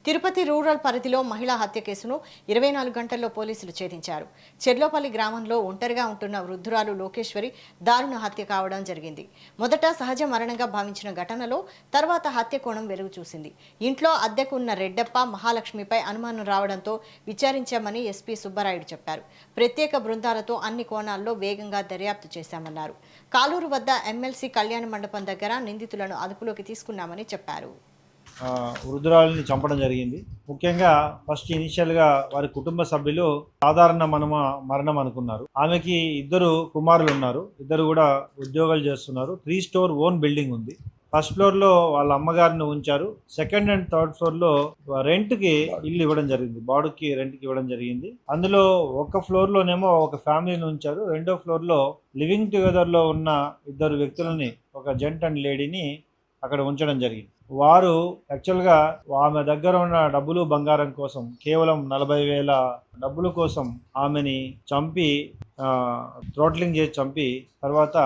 Tirupati rural పరిధిలో మహిళా హత్య కేసును 24 గంటల్లో పోలీసులు ఛేదించారు. చెర్లోపల్లి గ్రామంలో ఒంటరిగా ఉంటున్న వృద్ధురాలు లోకేశ్వరి దారుణ హత్య కావడం జరిగింది. మొదట సహజ మరణంగా భావించిన ఘటనలో తర్వాత హత్య కోణం వెలుగు చూసింది. ఇంట్లో అద్దెకు ఉన్న రెడ్డప్ప, మహాలక్ష్మిపై అనుమానం రావడంతో విచారించామని ఎస్పీ సుబ్బరాయుడు చెప్పారు. ప్రత్యేక బృందాలతో అన్ని కోణాల్లో వేగంగా దర్యాప్తు చేశామన్నారు. కాలూరు వద్ద ఎమ్మెల్సీ కళ్యాణ మండపం దగ్గర నిందితులను అదుపులోకి తీసుకున్నామని చెప్పారు. వృద్ధురాలిని చంపడం జరిగింది. ముఖ్యంగా ఫస్ట్ ఇనిషియల్గా వారి కుటుంబ సభ్యులు సాధారణ మరణం అనుకున్నారు. ఆమెకి ఇద్దరు కుమారులు ఉన్నారు. ఇద్దరు కూడా ఉద్యోగాలు చేస్తున్నారు. 3 స్టోర్ ఓన్ బిల్డింగ్ ఉంది. ఫస్ట్ ఫ్లోర్లో వాళ్ళ అమ్మగారిని ఉంచారు. సెకండ్ అండ్ థర్డ్ ఫ్లోర్లో రెంట్కి ఇల్లు ఇవ్వడం జరిగింది. బాడుకి రెంట్కి ఇవ్వడం జరిగింది. అందులో ఒక ఫ్లోర్లోనేమో ఒక ఫ్యామిలీని ఉంచారు. రెండో ఫ్లోర్లో లివింగ్ టుగెదర్లో ఉన్న ఇద్దరు వ్యక్తులని, ఒక జెంట్ అండ్ లేడీని అక్కడ ఉంచడం జరిగింది. వారు యాక్చువల్గా ఆమె దగ్గర ఉన్న డబ్బులు బంగారం కోసం, కేవలం 40,000 డబ్బుల కోసం ఆమెని చంపి, థ్రోట్లింగ్ చేసి చంపి తర్వాత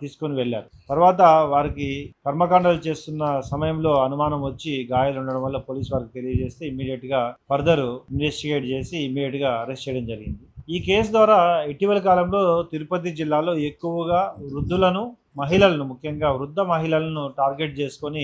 తీసుకొని వెళ్ళారు. తర్వాత వారికి కర్మకాండాలు చేస్తున్న సమయంలో అనుమానం వచ్చి గాయాలు ఉండడం వల్ల పోలీసు వారికి తెలియజేస్తే ఇమ్మీడియట్గా ఫర్దర్ ఇన్వెస్టిగేట్ చేసి ఇమ్మీడియట్గా అరెస్ట్ చేయడం జరిగింది. ఈ కేసు ద్వారా ఇటీవల కాలంలో తిరుపతి జిల్లాలో ఎక్కువగా వృద్ధులను, మహిళలను, ముఖ్యంగా వృద్ధ మహిళలను టార్గెట్ చేసుకొని